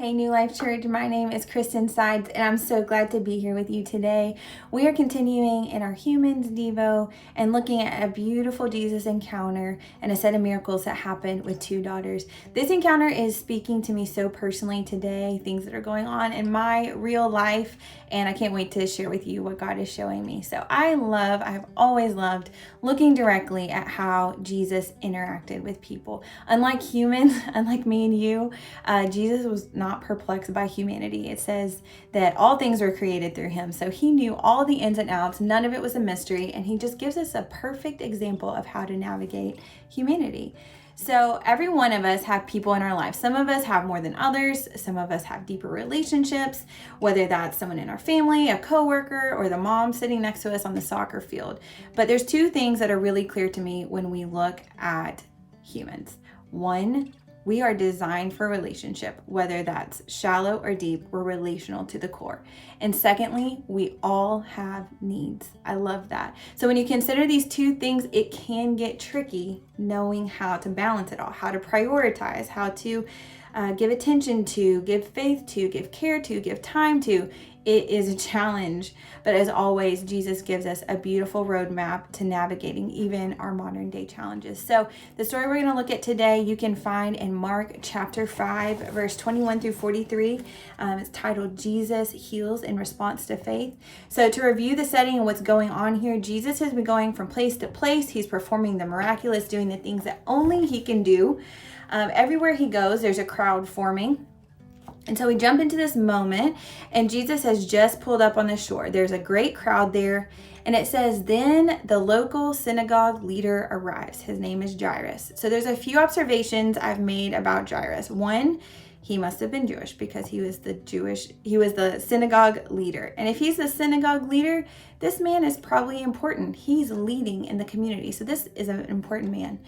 Hey, New Life Church, my name is Kristen Sides, and I'm so glad to be here with you today. We are continuing in our Humans Devo and looking at a beautiful Jesus encounter and a set of miracles that happened with two daughters. This encounter is speaking to me so personally today, things that are going on in my real life, and I can't wait to share with you what God is showing me. So I've always loved looking directly at how Jesus interacted with people. Unlike humans, unlike me and you, Jesus was not perplexed by humanity. It says that all things were created through him. So he knew all the ins and outs. None of it was a mystery. And he just gives us a perfect example of how to navigate humanity. So every one of us have people in our life. Some of us have more than others. Some of us have deeper relationships, whether that's someone in our family, a coworker, or the mom sitting next to us on the soccer field. But there's two things that are really clear to me when we look at humans. One, we are designed for relationship, whether that's shallow or deep, we're relational to the core. And secondly, we all have needs. I love that. So when you consider these two things, it can get tricky knowing how to balance it all, how to prioritize, how to give attention to, give faith to, give care to, give time to. It is a challenge, but as always, Jesus gives us a beautiful roadmap to navigating even our modern day challenges. So the story we're going to look at today, you can find in Mark chapter 5, verse 21 through 43. It's titled Jesus Heals in Response to Faith. So to review the setting and what's going on here, Jesus has been going from place to place. He's performing the miraculous, doing the things that only he can do. Everywhere he goes, there's a crowd forming. And so we jump into this moment, and Jesus has just pulled up on the shore. There's a great crowd there, and it says, then the local synagogue leader arrives. His name is Jairus. So there's a few observations I've made about Jairus. One, he must have been Jewish because he was the synagogue leader. And if he's the synagogue leader, this man is probably important. He's leading in the community. So this is an important man.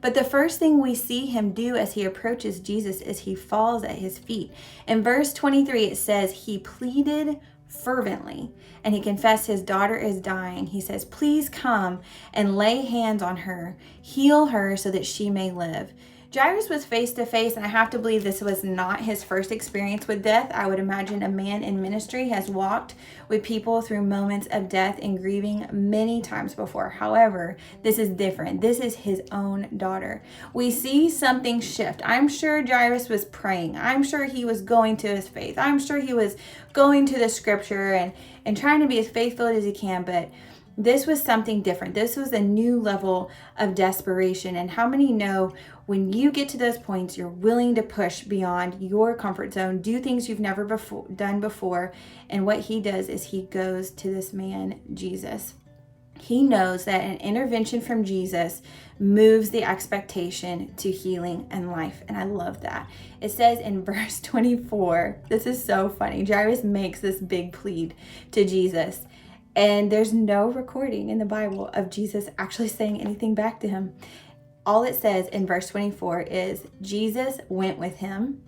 But the first thing we see him do as he approaches Jesus is he falls at his feet. In verse 23, it says he pleaded fervently and he confessed his daughter is dying. He says, please come and lay hands on her, heal her so that she may live. Jairus was face to face, and I have to believe this was not his first experience with death. I would imagine a man in ministry has walked with people through moments of death and grieving many times before. However, this is different. This is his own daughter. We see something shift. I'm sure Jairus was praying. I'm sure he was going to his faith. I'm sure he was going to the scripture and trying to be as faithful as he can, but this was something different. This was a new level of desperation. And how many know when you get to those points, you're willing to push beyond your comfort zone, do things you've never done before. And what he does is he goes to this man, Jesus. He knows that an intervention from Jesus moves the expectation to healing and life. And I love that. It says in verse 24, this is so funny. Jairus makes this big plead to Jesus. And there's no recording in the Bible of Jesus actually saying anything back to him. All it says in verse 24 is Jesus went with him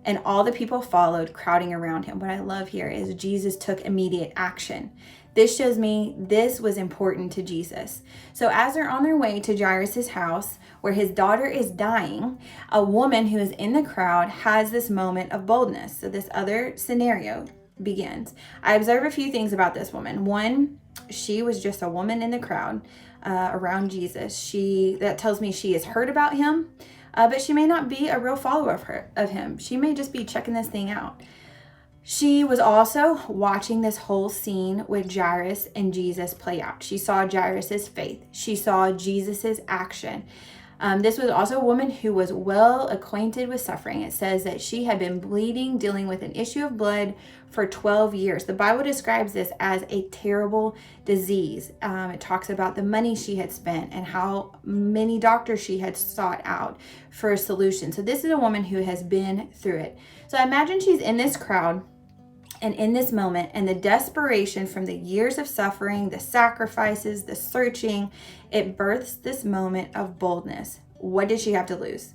and all the people followed, crowding around him. What I love here is Jesus took immediate action. This shows me this was important to Jesus. So as they're on their way to Jairus' house, where his daughter is dying, a woman who is in the crowd has this moment of boldness. So this other scenario begins. I observe a few things about this woman. One, she was just a woman in the crowd around Jesus. That tells me she has heard about him, but she may not be a real follower of him. She may just be checking this thing out. She was also watching this whole scene with Jairus and Jesus play out. She saw Jairus' faith. She saw Jesus' action. This was also a woman who was well acquainted with suffering. It says that she had been bleeding, dealing with an issue of blood for 12 years. The Bible describes this as a terrible disease. It talks about the money she had spent and how many doctors she had sought out for a solution. So this is a woman who has been through it. So I imagine she's in this crowd and in this moment, and the desperation from the years of suffering, the sacrifices, the searching, it births this moment of boldness. What did she have to lose?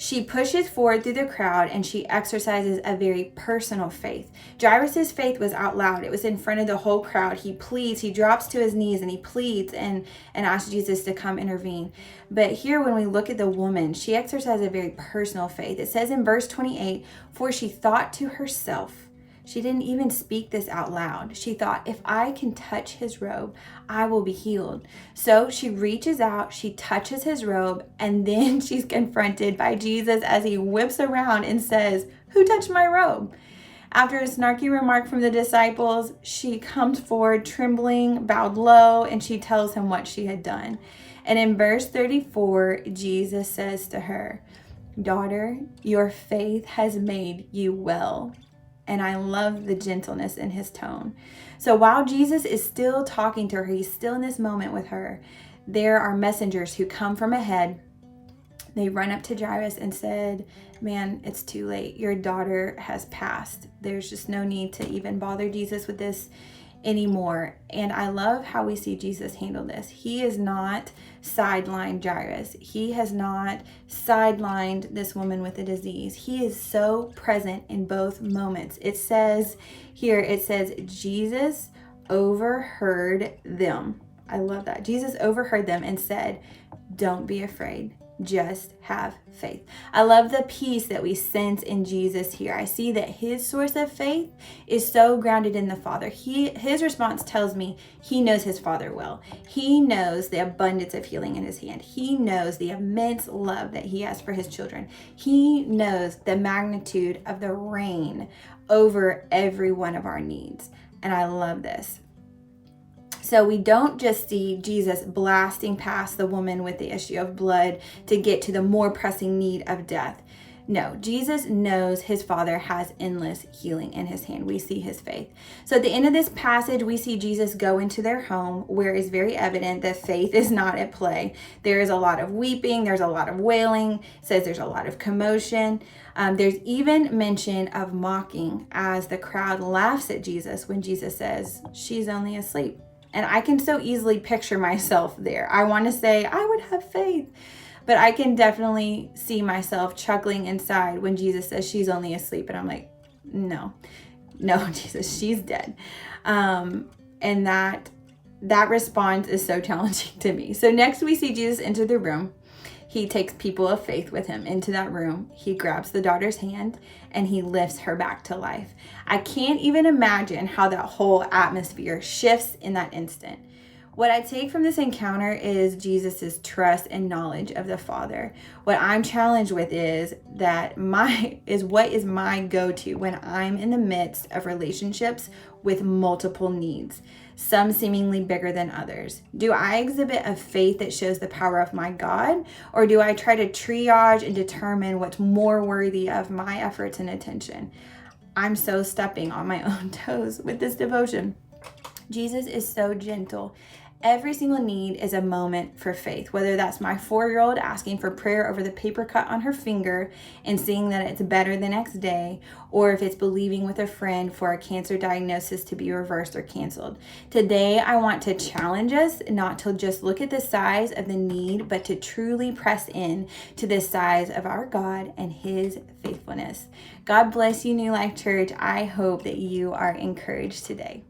She pushes forward through the crowd and she exercises a very personal faith. Jairus' faith was out loud. It was in front of the whole crowd. He pleads, he drops to his knees and he pleads and asks Jesus to come intervene. But here, when we look at the woman, she exercised a very personal faith. It says in verse 28, for she thought to herself, she didn't even speak this out loud. She thought, if I can touch his robe, I will be healed. So she reaches out, she touches his robe, and then she's confronted by Jesus as he whips around and says, who touched my robe? After a snarky remark from the disciples, she comes forward trembling, bowed low, and she tells him what she had done. And in verse 34, Jesus says to her, daughter, your faith has made you well. And I love the gentleness in his tone. So while Jesus is still talking to her, he's still in this moment with her, there are messengers who come from ahead. They run up to Jairus and said, man, it's too late. Your daughter has passed. There's just no need to even bother Jesus with this anymore. And I love how we see Jesus handle this. He is not sidelined Jairus. He has not sidelined this woman with a disease. He is so present in both moments. It says here, Jesus overheard them. I love that. Jesus overheard them and said, don't be afraid. Just have faith. I love the peace that we sense in Jesus here. I see that his source of faith is so grounded in the Father. His response tells me he knows his Father well. He knows the abundance of healing in his hand. He knows the immense love that he has for his children. He knows the magnitude of the reign over every one of our needs. And I love this. So we don't just see Jesus blasting past the woman with the issue of blood to get to the more pressing need of death. No, Jesus knows his Father has endless healing in his hand. We see his faith. So at the end of this passage, we see Jesus go into their home where it's very evident that faith is not at play. There is a lot of weeping. There's a lot of wailing. It says there's a lot of commotion. There's even mention of mocking as the crowd laughs at Jesus when Jesus says, she's only asleep. And I can so easily picture myself there. I want to say I would have faith, but I can definitely see myself chuckling inside when Jesus says she's only asleep. And I'm like, no, Jesus, she's dead. And that response is so challenging to me. So next we see Jesus enter the room. He takes people of faith with him into that room. He grabs the daughter's hand and he lifts her back to life. I can't even imagine how that whole atmosphere shifts in that instant. What I take from this encounter is Jesus's trust and knowledge of the Father. What I'm challenged with is what is my go-to when I'm in the midst of relationships with multiple needs, some seemingly bigger than others. Do I exhibit a faith that shows the power of my God, or do I try to triage and determine what's more worthy of my efforts and attention? I'm so stepping on my own toes with this devotion. Jesus is so gentle. Every single need is a moment for faith, whether that's my 4-year-old asking for prayer over the paper cut on her finger and seeing that it's better the next day, or if it's believing with a friend for a cancer diagnosis to be reversed or canceled. Today, I want to challenge us not to just look at the size of the need, but to truly press in to the size of our God and his faithfulness. God bless you, New Life Church. I hope that you are encouraged today.